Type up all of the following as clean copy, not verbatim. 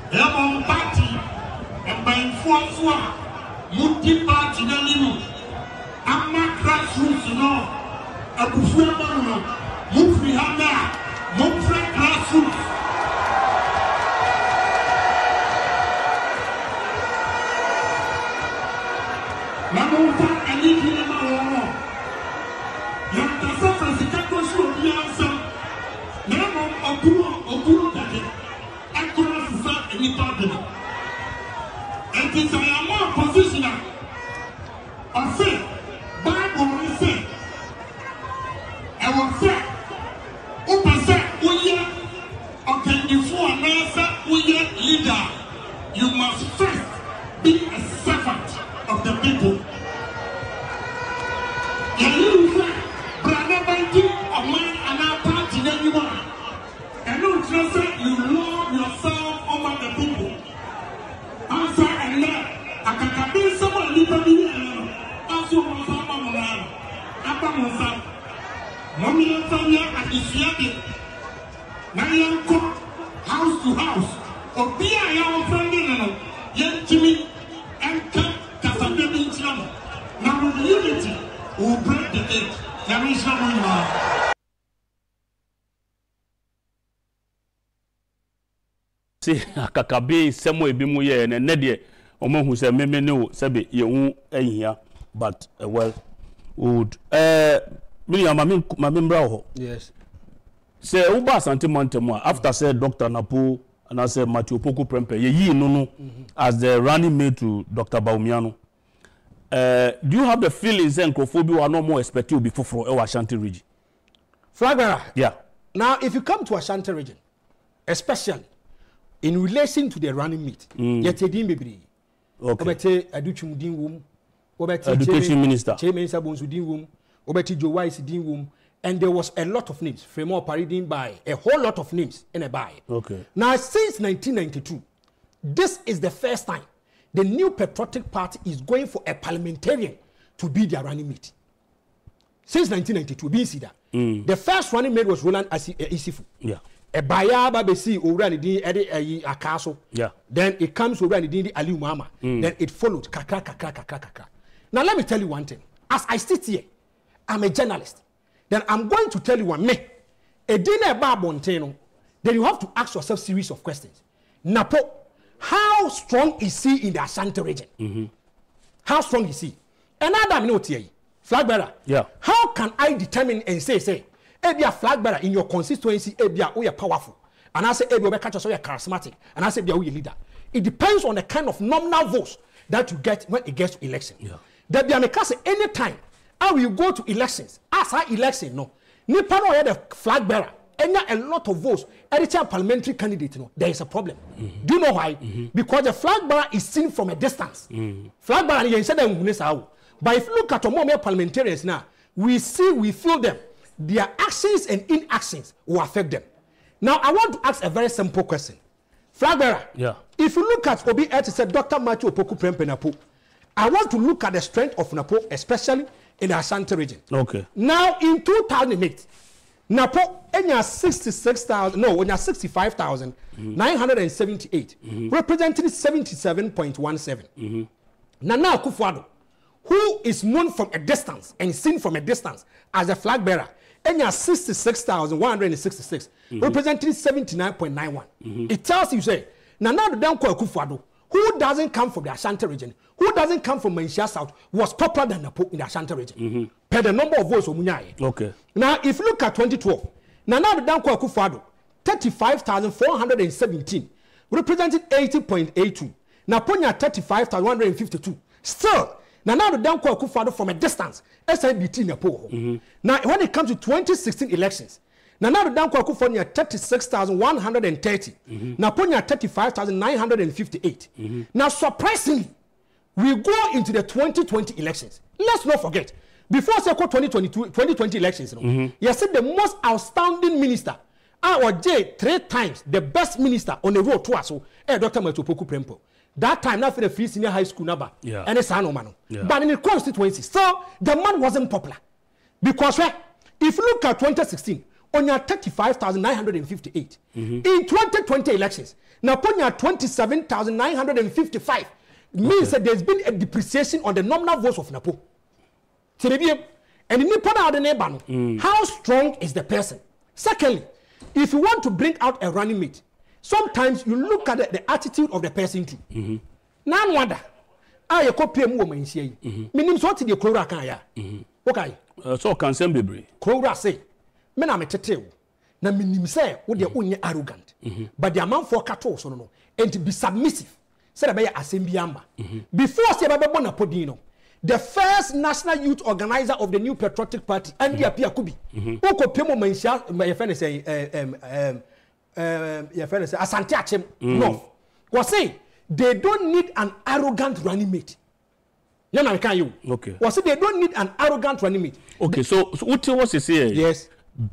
Among party and by François, multi party Nalimu, Amma grassroots, no, akufo-addo, Mufri Hana, Mufri grassroots. Namonta anything in my own. Yantasa Francisco should be answered. Namo Oburu Dake, Akura any pardon. And it's a more positioner. I say, Bible will say, I will say, Open say, Uye, okay, before an answer, Uye leader, you must first be a servant of the people. You brother banking of mine and our party anyone. And don't just say you love yourself over the people. Answer and let I can be someone literally also Mama Mommy and Tanya at Isiabi. Now you cook house to house. Or be a young friend, young Jimmy and Cat Casadebi Channel. Now with unity, we'll break the gate. There is no more. See, Kakabe, somewhere be more and a neddy, or more who say, Meme no, Sabi, you won't here, but well, would William, my member. Yes. Say, Uba Santimonte, after said Dr. Napo, and I said Matthew Poku Prempe, ye no, as the running mate to Dr. Baumiano. Do you have the feelings that Nkrophobia are no more expected to be for our Ashanti region? Flagbearer. Yeah. Now, if you come to Ashanti region, especially in relation to the running meat, yet a dim baby. Okay. Education Minister. Minister Bonsu Obeti Joe Wise Din and there was a lot of names. Fremont parading by a whole lot of names in a buy. Okay. Now, since 1992, this is the first time the new Patriotic Party is going for a parliamentarian to be their running mate. Since 1992, being see that. The first running mate was Roland Isifu. Yeah. A bayaba besi already di a castle. Yeah. Then it comes already di Ali Mama. Then it followed kakra. Now let me tell you one thing. As I sit here, I'm a journalist. Then I'm going to tell you one me. A dinner bar bonteno. Then you have to ask yourself a series of questions. Napo, how strong is he in the Ashanti region? How strong is he? Another note here. Flagbearer. Yeah. How can I determine and say, Ebia Flagbearer in your constituency, Ebia, we are powerful. And I say, Ebia, we catch us, we are charismatic. And I say, Ebia, we are leader. It depends on the kind of nominal votes that you get when it gets to election. Yeah. That be a any time, how you go to elections, as our election, no. Nipa no the Flagbearer, and a lot of votes, every time parliamentary candidate, no, there is a problem. Do you know why? Because the Flagbearer is seen from a distance. Flagbearer, you said that. But if you look at more parliamentarians now, we feel them. Their actions and inactions will affect them. Now, I want to ask a very simple question. Flagbearer, yeah. If you look at Obi Eti said Dr. Matthew Opoku Prempeh Napo, I want to look at the strength of Napo, especially in the Ashanti region. Okay. Now, in 2008, Napo, when you're 65,978, representing 77.17. Nana Akufo-Addo, who is known from a distance and seen from a distance as a flag bearer, and you're 66,166, representing 79.91. It tells you, say, Nana Akufo-Addo, who doesn't come from the Ashanti region, who doesn't come from Manchia South, was popular than Napo in the Ashanti region. Per the number of votes. Okay. Now, if you look at 2012, Nana Akufo-Addo, 35,417, representing 80.82. Naponia 35,152. Still, Nana Akufo-Addo from a distance, SIBT Napo. Now, when it comes to 2016 elections, Nana Akufo-Addo 36,130. Naponia 35,958. Now, surprisingly, we go into the 2020 elections. Let's not forget, before 2020 elections, you said the most outstanding minister, our J 3 times the best minister on the road to us, Dr. Matthew Poku Prempeh. That time, not for the free senior high school number, and it's man. But in the constituency, so the man wasn't popular. Because if you look at 2016, Onya 35,958. In 2020 elections, now Ponya 27,955. Means that there's been a depreciation on the nominal votes of Napo. And in how strong is the person? Secondly, if you want to bring out a running mate, sometimes you look at the attitude of the person too. Now, wonder, I copy a woman here. Meaning, what the Cora can ya? Okay. So, can send be Cora say, men are a tete. Na minim say, would you only arrogant, but the amount for cattle, so no, and to be submissive. Said about Assemblyamba. Before Sebabona Podino, the first national youth organizer of the New Patriotic Party, Andy Apia Kubi, who could pay more my friend say, Asantiachem North, was saying they don't need an arrogant running mate. Okay. Was they don't need an arrogant running mate. Okay, so what was he saying? Yes.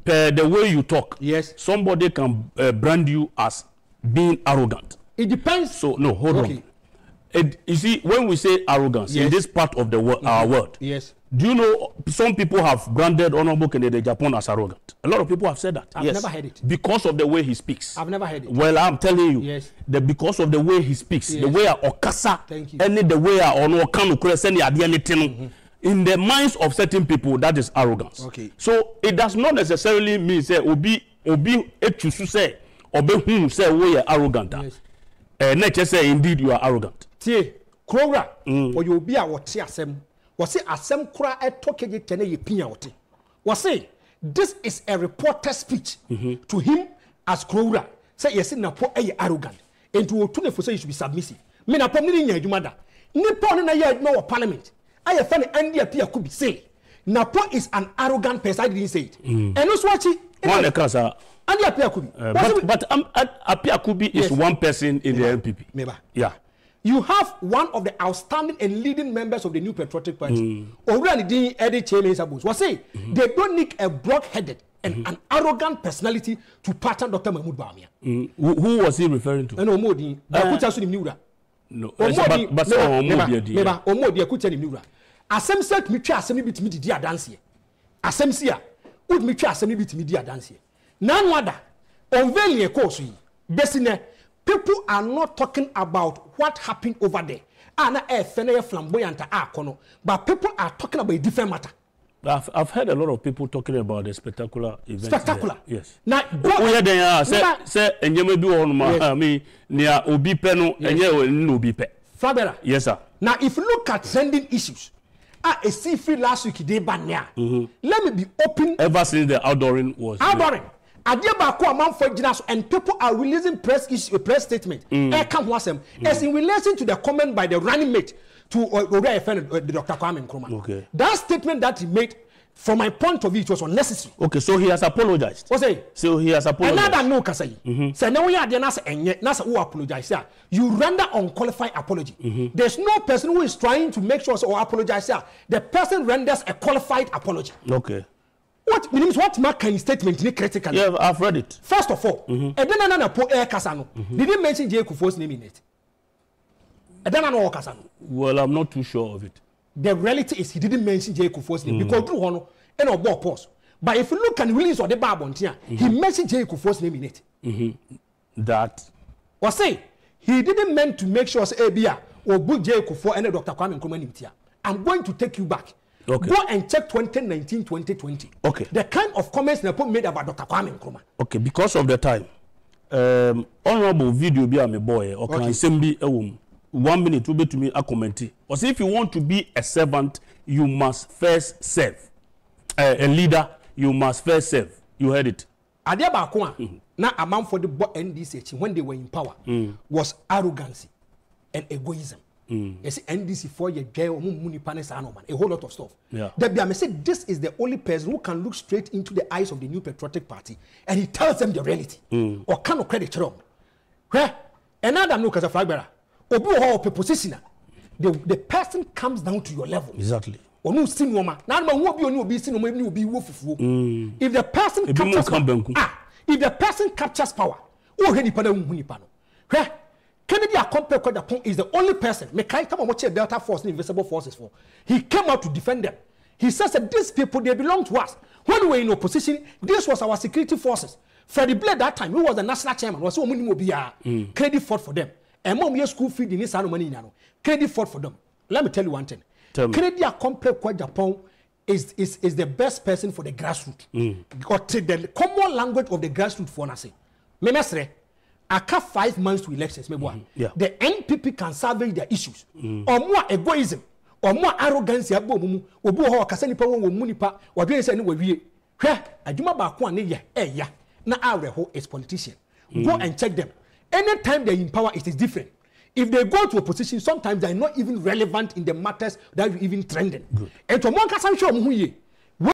Per the way you talk, yes, somebody can brand you as being arrogant. It depends. So no, hold on. You see, when we say arrogance in this part of the our world, yes, do you know some people have branded Honorable Kennedy Agyapong as arrogant? A lot of people have said that. I've never heard it because of the way he speaks. I've never heard it. Well, I'm telling you, yes, because of the way he speaks, the way Okasa, and the way in the minds of certain people, that is arrogance. Okay. So it does not necessarily mean say obi echusu say obi who say we are arrogant. Yes. Nature say indeed you are arrogant. Tie Krora or you be a what asem. Was it asem kra e toke tene ye pinya wote. Was say this is a reporter speech to him as Krora. Say yes na po e arrogant. Into otune for say you should be submissive. Me na pom ni nya adwuma da. Nipa no na ye adwuma wo parliament. I have found Andy Apia could be say. Napo is an arrogant person. I didn't say it. And also watch it. One Kasa. Andy Apia Kubi. But Apia Kubi is one person in the NPP. Maybe. Yeah. You have one of the outstanding and leading members of the New Patriotic Party. Already the Eddie Chairman Sabus was saying they don't need a block-headed and an arrogant personality to pattern Dr. Mahmoud Bawumia. Who was he referring to? No, Modi. No, but Asem said me twa asem bit me di adanse. Asem sia, would me twa asem bit me di adanse. Nan wada, unveil ye course yi. Besine, people are not talking about what happened over there. Ana fene flamboyant kono, but people are talking about a different matter. I've heard a lot of people talking about the spectacular event. Spectacular? There. Yes. Now, say enye do on ma me near obi pe no enye no obi pe. Fabera. Yes sir. Now if you look at trending issues, a see free last week they ban here. Let me be open. Ever since the outdooring was outdooring. Adiabako amount for Ginas and people are releasing press statement. As in relation to the comment by the running mate to Dr. Kwame Nkrumah. Okay. That statement that he made, from my point of view, it was unnecessary. Okay, so he has apologized. What's it? So he has apologized. Another no Kasai. So now we are the Nasa who apologize. You render unqualified apology. There's no person who is trying to make sure or apologize. The person renders a qualified apology. Okay. What means what mark statement critically? Yeah, I've read it. First of all, and then another po air Kasano. Didn't mention J. Kufuor's name in it. And then another Kasano. Well, I'm not too sure of it. The reality is he didn't mention J. Kufuor's name because through one and a ball pause. But if you look at the release of the Bible, he mentioned J. Kufuor's name in it. That was say he didn't meant to make sure say Abia or book J. Kufuor and Dr. Kwame Nkrumah. I'm going to take you back. Okay. Go and check 2019, 2020. Okay. The kind of comments Nepo made about Dr. Kwame Nkrumah. Okay, because of the time, honorable video be a me boy or can assembly 1 minute will be to me a comment. Or say if you want to be a servant, you must first serve. A leader, you must first serve. You heard it. Agyapong na amount for the NDC when they were in power was arrogancy and egoism. Yes, NDC for your jail, a whole lot of stuff. Yeah. I say this is the only person who can look straight into the eyes of the New Patriotic Party and he tells them the reality. Or cannot credit wrong. Where another no because of Flagbera. The person comes down to your level. Exactly. Or no sin woman. Now will be seen will be if the person captures if the person captures power, oh any pano. Where Kennedy Agyapong is the only person. Mekai come and watch Delta Force and Invisible Forces for. He came out to defend them. He says that these people, they belong to us. When we were in opposition, this was our security forces. Freddie Blade that time, who was the national chairman, was so many credit for them. And mom school feed in this money. Credit for them. Let me tell you one thing. Credit complex Agyapong is the best person for the grassroots. Got the common language of the grassroots for us. Memesre, I cut 5 months to elections. The NPP can salvage their issues. Or more egoism, or more arrogance. Obu ho kasani pa wo munipa. Wadwe se ni wawie. Hwe, adwuma ba ko ane ya. Na areho is politician. Go and check them. Anytime they're in power, it is different. If they go to opposition, sometimes they're not even relevant in the matters that are even trending. And to one person show